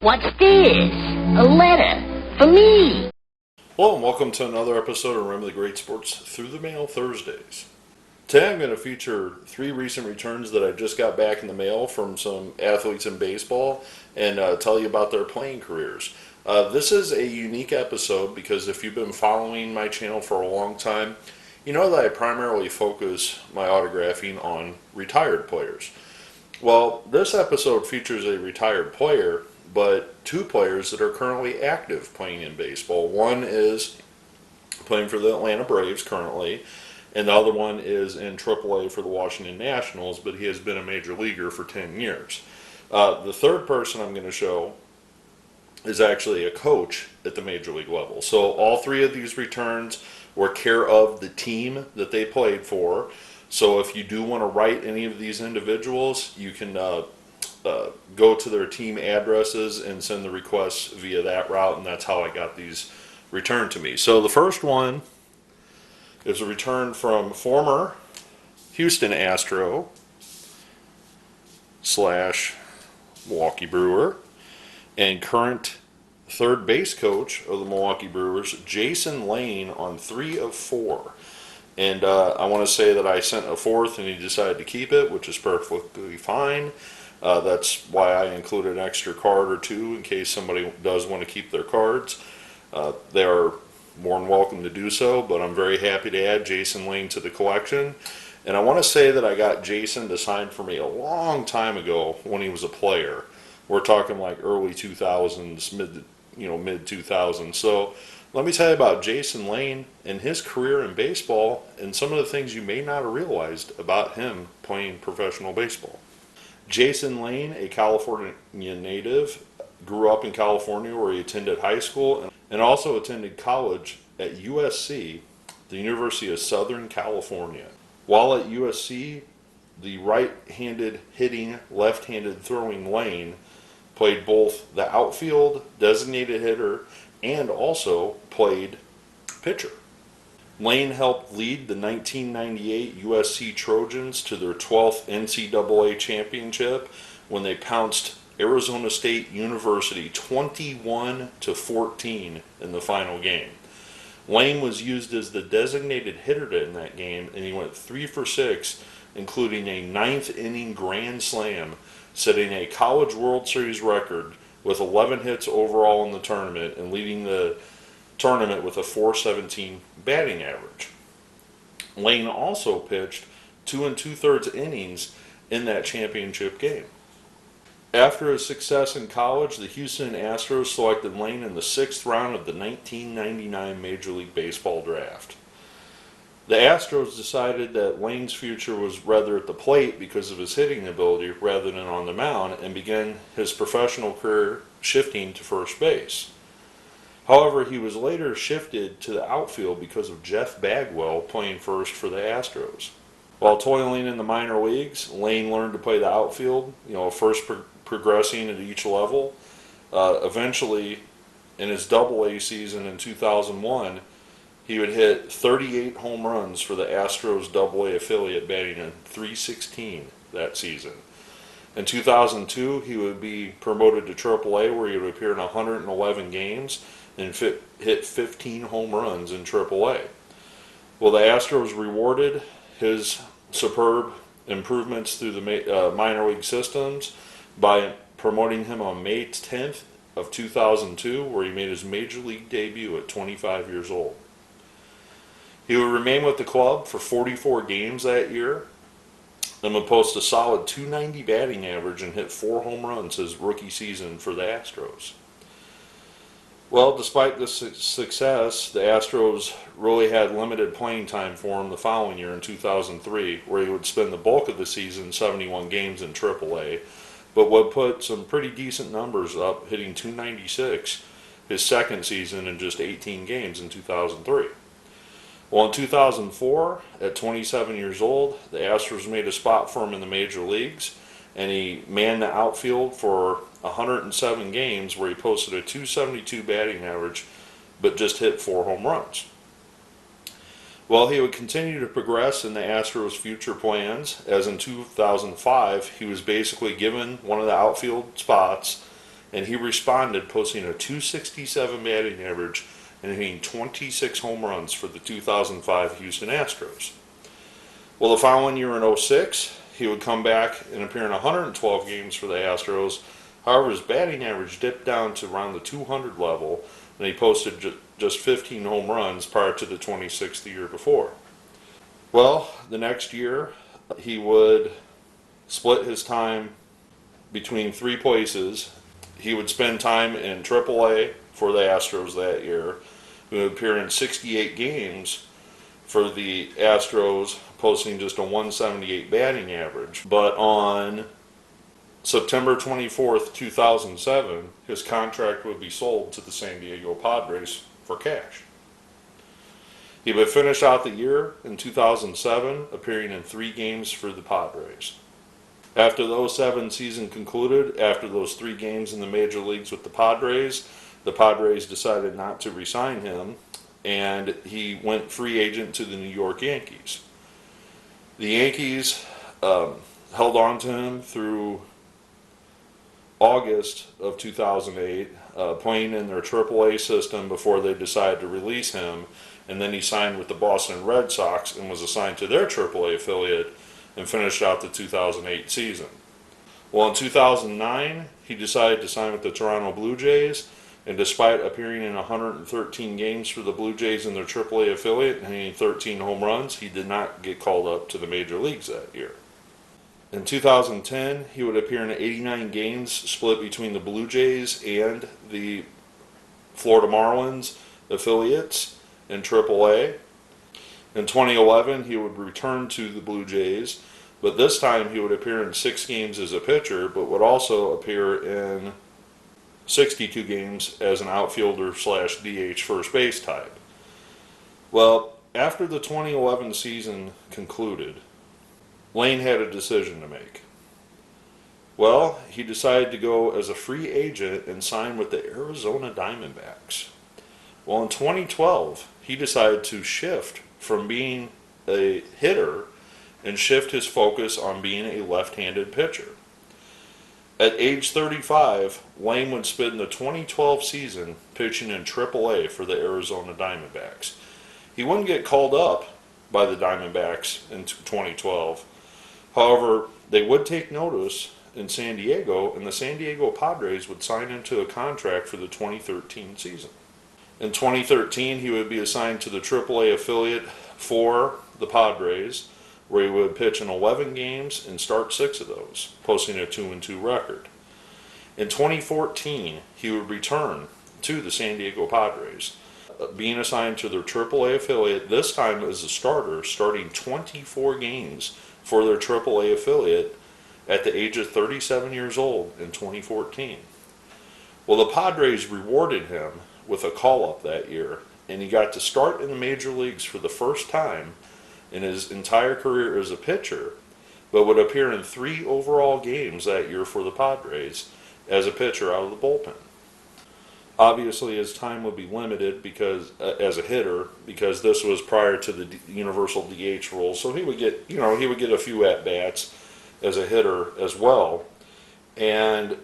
What's this? A letter for me. Hello and welcome to another episode of Remember the Great Sports Through the Mail Thursdays. Today I'm going to feature 3 recent returns that I just got back in the mail from some athletes in baseball and tell you about their playing careers. This is a unique episode because if you've been following my channel for a long time, you know that I primarily focus my autographing on retired players. Well, this episode features a retired player, but 2 players that are currently active playing in baseball. One is playing for the Atlanta Braves currently, and the other one is in AAA for the Washington Nationals, but he has been a major leaguer for 10 years. The third person I'm going to show is actually a coach at the major league level. So all 3 of these returns were care of the team that they played for. So if you do want to write any of these individuals, you can go to their team addresses and send the requests via that route, and that's how I got these returned to me. So the first one is a return from former Houston Astro / Milwaukee Brewer and current third base coach of the Milwaukee Brewers, Jason Lane, on 3 of 4. And I want to say that I sent a 4th and he decided to keep it, which is perfectly fine. That's why I included an extra card or 2 in case somebody does want to keep their cards. They are more than welcome to do so, but I'm very happy to add Jason Lane to the collection. And I want to say that I got Jason to sign for me a long time ago when he was a player. We're talking like early 2000s, mid 2000s. So let me tell you about Jason Lane and his career in baseball and some of the things you may not have realized about him playing professional baseball. Jason Lane, a California native, grew up in California where he attended high school and also attended college at USC, the University of Southern California. While at USC, the right-handed hitting, left-handed throwing Lane played both the outfield, designated hitter, and also played pitcher. Lane helped lead the 1998 USC Trojans to their 12th NCAA championship when they pounced Arizona State University 21-14 in the final game. Lane was used as the designated hitter in that game, and he went 3 for 6, including a 9th inning grand slam, setting a College World Series record with 11 hits overall in the tournament and leading the tournament with a .417 batting average. Lane also pitched 2 2/3 innings in that championship game. After his success in college, the Houston Astros selected Lane in the 6th round of the 1999 Major League Baseball draft. The Astros decided that Lane's future was rather at the plate because of his hitting ability rather than on the mound, and began his professional career shifting to first base. However, he was later shifted to the outfield because of Jeff Bagwell playing first for the Astros. While toiling in the minor leagues, Lane learned to play the outfield, first progressing at each level. Eventually, in his Double-A season in 2001, he would hit 38 home runs for the Astros Double-A affiliate, batting in .316 that season. In 2002, he would be promoted to Triple-A, where he would appear in 111 games and hit 15 home runs in Triple-A. Well, the Astros rewarded his superb improvements through the minor league systems by promoting him on May 10th of 2002, where he made his major league debut at 25 years old. He would remain with the club for 44 games that year and would post a solid .290 batting average and hit 4 home runs his rookie season for the Astros. Well, despite this success, the Astros really had limited playing time for him the following year in 2003, where he would spend the bulk of the season, 71 games in AAA, but would put some pretty decent numbers up, hitting .296 his second season in just 18 games in 2003. Well, in 2004, at 27 years old, the Astros made a spot for him in the major leagues, and he manned the outfield for 107 games, where he posted a .272 batting average, but just hit 4 home runs. Well, he would continue to progress in the Astros' future plans, as in 2005, he was basically given one of the outfield spots and he responded, posting a .267 batting average and hitting 26 home runs for the 2005 Houston Astros. Well, the following year in 06, he would come back and appear in 112 games for the Astros. However, his batting average dipped down to around the 200 level, and he posted just 15 home runs prior to the 26th the year before. Well, the next year, he would split his time between three places. He would spend time in AAA for the Astros that year. He would appear in 68 games for the Astros, posting just a .178 batting average. But on September 24th, 2007, his contract would be sold to the San Diego Padres for cash. He would finish out the year in 2007, appearing in 3 games for the Padres. After the 07 season concluded, after those 3 games in the major leagues with the Padres decided not to re-sign him, and he went free agent to the New York Yankees. The Yankees held on to him through August of 2008, playing in their AAA system before they decided to release him, and then he signed with the Boston Red Sox and was assigned to their AAA affiliate and finished out the 2008 season. Well, in 2009, he decided to sign with the Toronto Blue Jays, and despite appearing in 113 games for the Blue Jays in their AAA affiliate and hitting 13 home runs, he did not get called up to the major leagues that year. In 2010, he would appear in 89 games split between the Blue Jays and the Florida Marlins affiliates in AAA. In 2011, he would return to the Blue Jays, but this time he would appear in 6 games as a pitcher, but would also appear in 62 games as an outfielder / DH first base type. Well, after the 2011 season concluded, Lane had a decision to make. Well, he decided to go as a free agent and sign with the Arizona Diamondbacks. Well, in 2012, he decided to shift from being a hitter and shift his focus on being a left-handed pitcher. At age 35, Lane would spend the 2012 season pitching in AAA for the Arizona Diamondbacks. He wouldn't get called up by the Diamondbacks in 2012. However, they would take notice in San Diego, and the San Diego Padres would sign him to a contract for the 2013 season. In 2013, he would be assigned to the AAA affiliate for the Padres, where he would pitch in 11 games and start 6 of those, posting a 2-2 record. In 2014, he would return to the San Diego Padres, being assigned to their AAA affiliate, this time as a starter, starting 24 games for their AAA affiliate at the age of 37 years old in 2014. Well, the Padres rewarded him with a call-up that year, and he got to start in the major leagues for the first time in his entire career as a pitcher, but would appear in 3 overall games that year for the Padres as a pitcher out of the bullpen. Obviously, his time would be limited because as a hitter, because this was prior to the universal DH rule, so he would get a few at bats as a hitter as well. And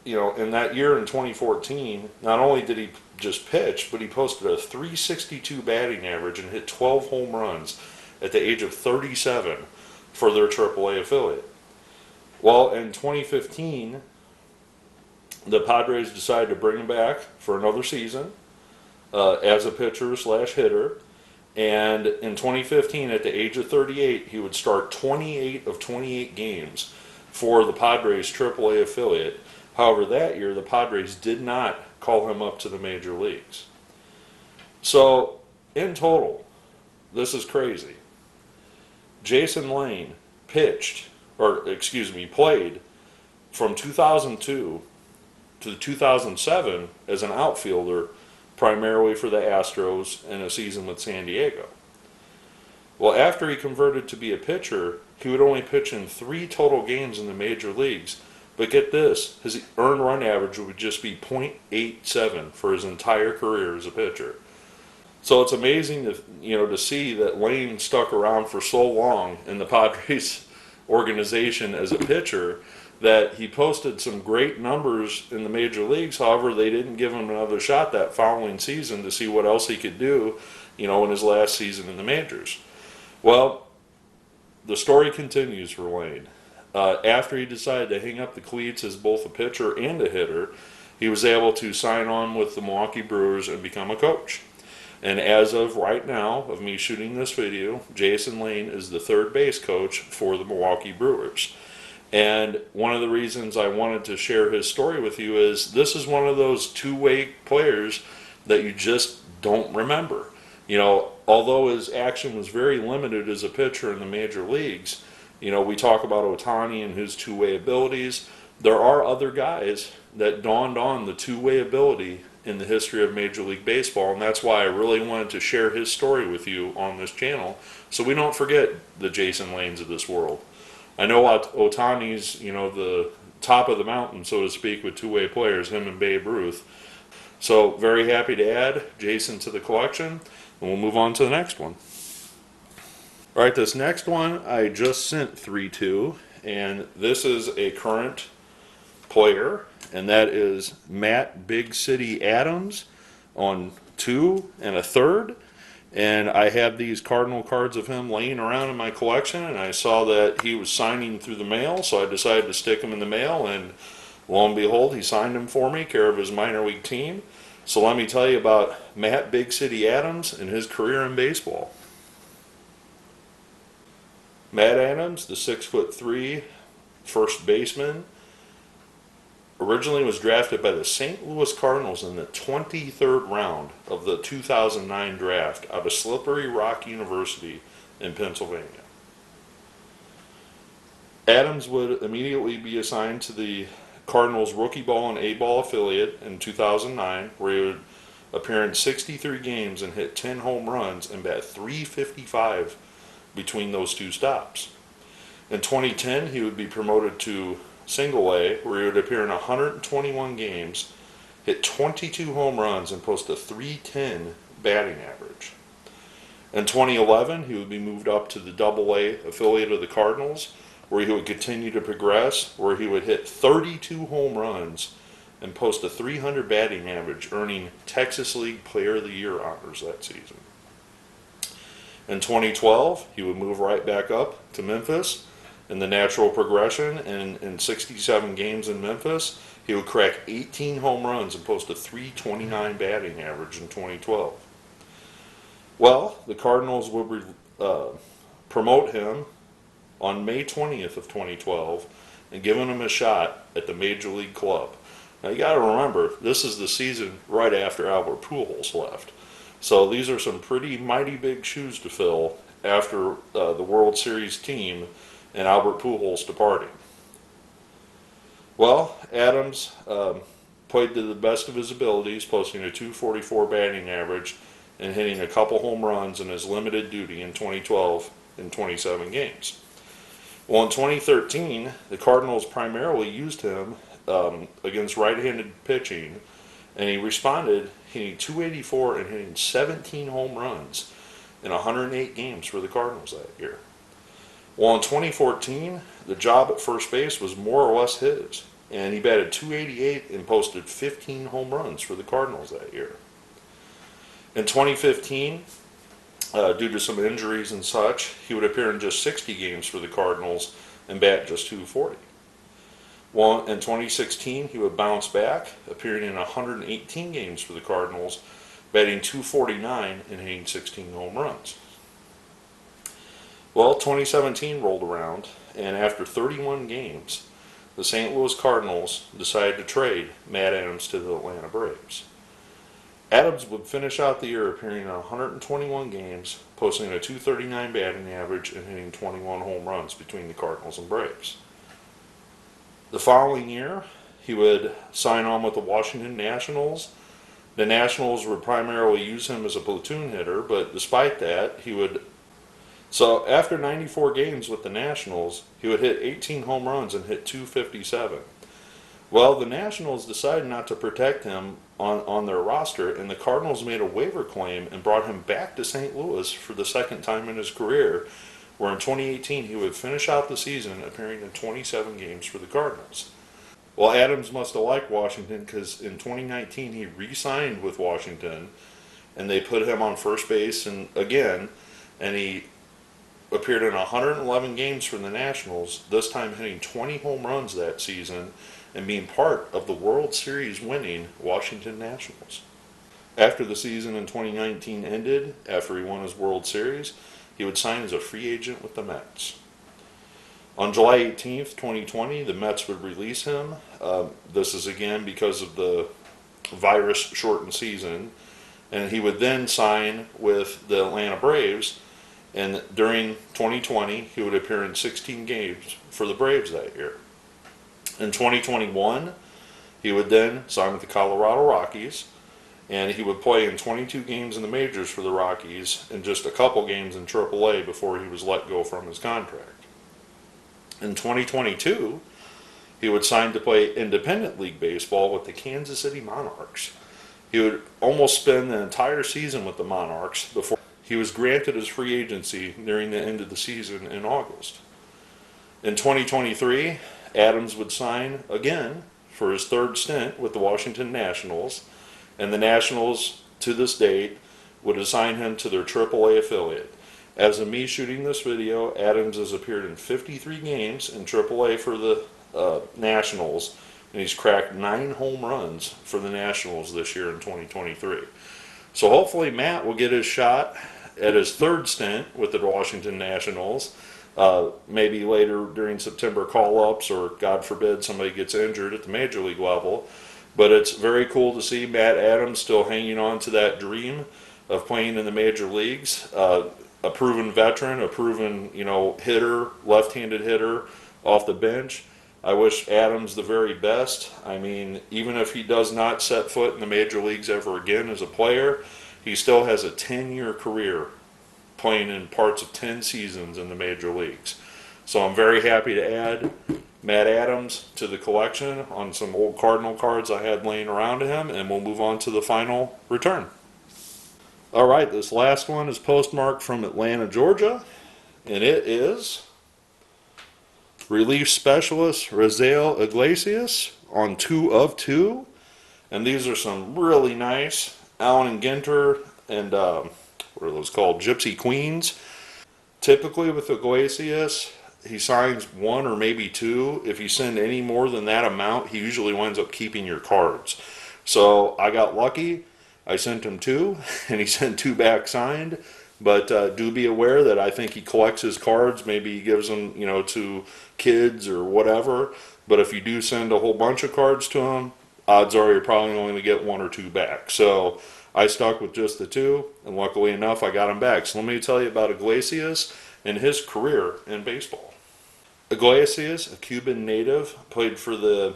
in that year in 2014, not only did he just pitch, but he posted a .362 batting average and hit 12 home runs at the age of 37 for their AAA affiliate. Well, in 2015, the Padres decided to bring him back for another season as a pitcher / hitter. And in 2015, at the age of 38, he would start 28 of 28 games for the Padres AAA affiliate. However, that year, the Padres did not call him up to the major leagues. So, in total, this is crazy. Jason Lane played from 2002 to 2007 as an outfielder, primarily for the Astros, and a season with San Diego. Well, after he converted to be a pitcher, he would only pitch in 3 total games in the major leagues. But get this, his earned run average would just be .87 for his entire career as a pitcher. So it's amazing to see that Lane stuck around for so long in the Padres organization as a pitcher, that he posted some great numbers in the major leagues. However, they didn't give him another shot that following season to see what else he could do, in his last season in the majors. Well, the story continues for Wayne. After he decided to hang up the cleats as both a pitcher and a hitter, he was able to sign on with the Milwaukee Brewers and become a coach. And as of right now, of me shooting this video, Jason Lane is the third base coach for the Milwaukee Brewers. And one of the reasons I wanted to share his story with you is this is one of those two-way players that you just don't remember. Although his action was very limited as a pitcher in the major leagues, we talk about Ohtani and his two-way abilities. There are other guys that dawned on the two-way ability in the history of Major League Baseball, and that's why I really wanted to share his story with you on this channel, so we don't forget the Jason Lanes of this world. I know Ohtani's, the top of the mountain, so to speak, with two-way players, him and Babe Ruth. So very happy to add Jason to the collection, and we'll move on to the next one. All right, this next one I just sent 3 to, and this is a current player, and that is Matt Big City Adams on 2 1/3. And I have these Cardinal cards of him laying around in my collection, and I saw that he was signing through the mail, so I decided to stick him in the mail, and lo and behold, he signed him for me, care of his minor league team. So let me tell you about Matt Big City Adams and his career in baseball. Matt Adams, the 6'3" first baseman, originally was drafted by the St. Louis Cardinals in the 23rd round of the 2009 draft out of Slippery Rock University in Pennsylvania. Adams would immediately be assigned to the Cardinals rookie ball and A-ball affiliate in 2009, where he would appear in 63 games and hit 10 home runs and bat .355 between those two stops. In 2010, he would be promoted to Single A, where he would appear in 121 games, hit 22 home runs, and post a .310 batting average. In 2011, he would be moved up to the Double A affiliate of the Cardinals, where he would continue to progress, where he would hit 32 home runs and post a .300 batting average, earning Texas League Player of the Year honors that season. In 2012, he would move right back up to Memphis in the natural progression, and in 67 games in Memphis, he would crack 18 home runs and post a .329 batting average in 2012. Well, the Cardinals would promote him on May 20th of 2012 and giving him a shot at the Major League club. Now you got to remember, this is the season right after Albert Pujols left. So these are some pretty mighty big shoes to fill after the World Series team and Albert Pujols departing. Well, Adams played to the best of his abilities, posting a .244 batting average and hitting a couple home runs in his limited duty in 2012 in 27 games. Well, in 2013, the Cardinals primarily used him against right-handed pitching, and he responded hitting .284 and hitting 17 home runs in 108 games for the Cardinals that year. Well, in 2014, the job at first base was more or less his, and he batted .288 and posted 15 home runs for the Cardinals that year. In 2015, due to some injuries and such, he would appear in just 60 games for the Cardinals and bat just .240. Well, in 2016, he would bounce back, appearing in 118 games for the Cardinals, batting .249 and hitting 16 home runs. Well, 2017 rolled around, and after 31 games, the St. Louis Cardinals decided to trade Matt Adams to the Atlanta Braves. Adams would finish out the year appearing in 121 games, posting a .239 batting average and hitting 21 home runs between the Cardinals and Braves. The following year, he would sign on with the Washington Nationals. The Nationals would primarily use him as a platoon hitter, but despite that, So after 94 games with the Nationals, he would hit 18 home runs and hit .257. Well, the Nationals decided not to protect him on their roster, and the Cardinals made a waiver claim and brought him back to St. Louis for the second time in his career, where in 2018 he would finish out the season appearing in 27 games for the Cardinals. Well, Adams must have liked Washington because in 2019 he re-signed with Washington, and they put him on first base and he appeared in 111 games for the Nationals, this time hitting 20 home runs that season and being part of the World Series winning Washington Nationals. After the season in 2019 ended, after he won his World Series, he would sign as a free agent with the Mets. On July 18th, 2020, the Mets would release him. This is again because of the virus-shortened season. And he would then sign with the Atlanta Braves. And during 2020, he would appear in 16 games for the Braves that year. In 2021, he would then sign with the Colorado Rockies. And he would play in 22 games in the majors for the Rockies and just a couple games in AAA before he was let go from his contract. In 2022, he would sign to play independent league baseball with the Kansas City Monarchs. He would almost spend the entire season with the Monarchs before he was granted his free agency nearing the end of the season in August. In 2023, Adams would sign again for his third stint with the Washington Nationals, and the Nationals, to this date, would assign him to their AAA affiliate. As of me shooting this video, Adams has appeared in 53 games in AAA for the Nationals, and he's cracked 9 home runs for the Nationals this year in 2023. So hopefully Matt will get his shot at his third stint with the Washington Nationals, maybe later during September call-ups, or God forbid somebody gets injured at the major league level. But it's very cool to see Matt Adams still hanging on to that dream of playing in the major leagues. A proven veteran, a proven hitter, left-handed hitter off the bench. I wish Adams the very best. I mean, even if he does not set foot in the major leagues ever again as a player, he still has a 10-year career playing in parts of 10 seasons in the major leagues. So I'm very happy to add Matt Adams to the collection on some old Cardinal cards I had laying around him, and we'll move on to the final return. All right, this last one is postmarked from Atlanta, Georgia, and it is relief specialist Raisel Iglesias on 2 of 2. And these are some really nice Allen and Ginter and what are those called? Gypsy Queens. Typically with Iglesias, he signs 1 or maybe 2. If you send any more than that amount, he usually winds up keeping your cards. So I got lucky. I sent him 2, and he sent 2 back signed. But do be aware that I think he collects his cards. Maybe he gives them, to kids or whatever. But if you do send a whole bunch of cards to him, odds are you're probably only going to get 1 or 2 back. So I stuck with just the 2, and luckily enough, I got him back. So let me tell you about Iglesias and his career in baseball. Iglesias, a Cuban native, played for the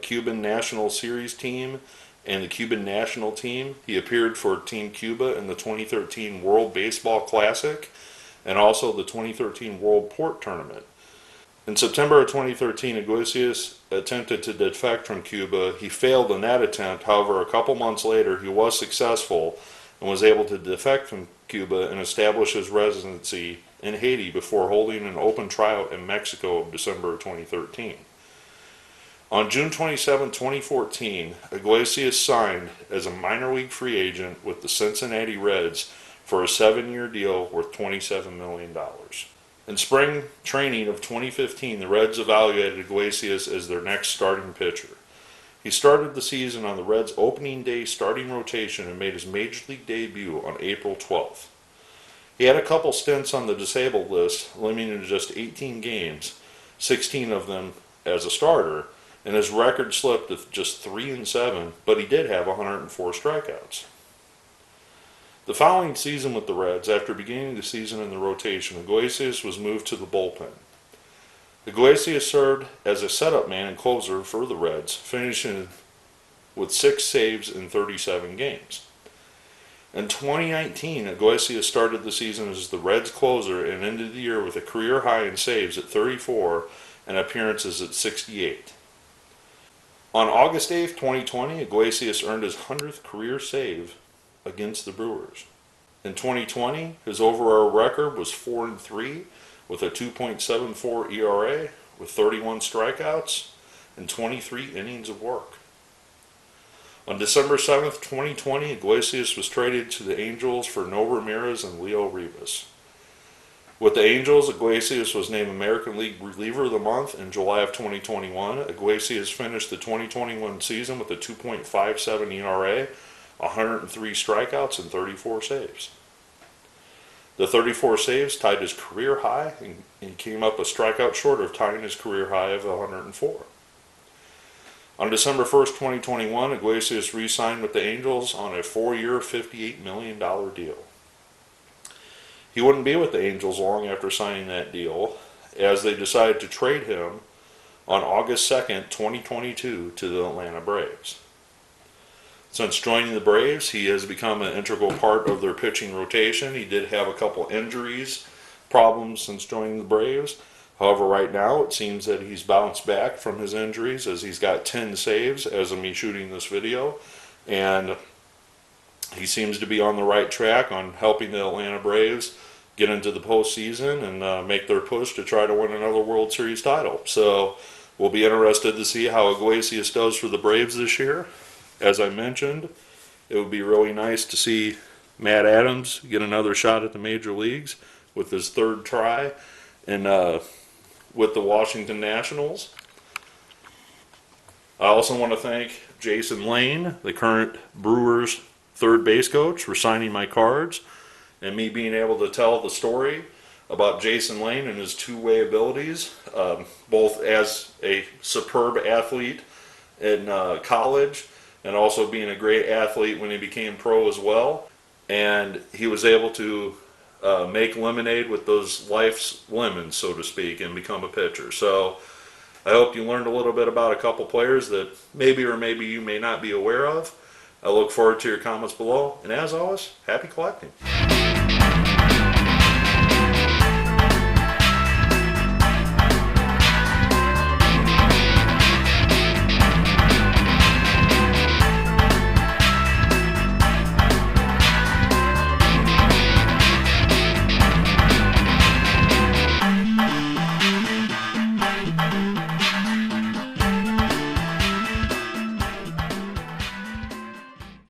Cuban National Series team and the Cuban national team. He appeared for Team Cuba in the 2013 World Baseball Classic and also the 2013 World Port Tournament. In September of 2013, Iglesias attempted to defect from Cuba. He failed in that attempt. However, a couple months later, he was successful and was able to defect from Cuba and establish his residency in Haiti before holding an open tryout in Mexico in December of 2013. On June 27, 2014, Iglesias signed as a minor league free agent with the Cincinnati Reds for a 7-year deal worth $27 million. In spring training of 2015, the Reds evaluated Iglesias as their next starting pitcher. He started the season on the Reds' opening day starting rotation and made his major league debut on April 12th. He had a couple stints on the disabled list, limited to just 18 games, 16 of them as a starter, and his record slipped to just 3-7, but he did have 104 strikeouts. The following season with the Reds, after beginning the season in the rotation, Iglesias was moved to the bullpen. Iglesias served as a setup man and closer for the Reds, finishing with 6 saves in 37 games. In 2019, Iglesias started the season as the Reds closer and ended the year with a career high in saves at 34 and appearances at 68. On August 8, 2020, Iglesias earned his 100th career save against the Brewers. In 2020, his overall record was 4-3 with a 2.74 ERA with 31 strikeouts and 23 innings of work. On December 7th, 2020, Iglesias was traded to the Angels for No Ramirez and Leo Rivas. With the Angels, Iglesias was named American League Reliever of the Month in July of 2021. Iglesias finished the 2021 season with a 2.57 ERA, 103 strikeouts, and 34 saves. The 34 saves tied his career high and came up a strikeout short of tying his career high of 104. On December 1st, 2021, Iglesias re-signed with the Angels on a 4-year, $58 million deal. He wouldn't be with the Angels long after signing that deal, as they decided to trade him on August 2nd, 2022 to the Atlanta Braves. Since joining the Braves, he has become an integral part of their pitching rotation. He did have a couple injuries, problems since joining the Braves. However, right now it seems that he's bounced back from his injuries, as he's got 10 saves as of me shooting this video. And he seems to be on the right track on helping the Atlanta Braves get into the postseason and make their push to try to win another World Series title. So we'll be interested to see how Iglesias does for the Braves this year. As I mentioned, it would be really nice to see Matt Adams get another shot at the major leagues with his third try and with the Washington Nationals. I also want to thank Jason Lane, the current Brewers third base coach, for signing my cards and me being able to tell the story about Jason Lane and his two-way abilities, both as a superb athlete in college and also being a great athlete when he became pro as well. And he was able to make lemonade with those life's lemons, so to speak, and become a pitcher. So I hope you learned a little bit about a couple players that maybe or maybe you may not be aware of. I look forward to your comments below, and as always, happy collecting.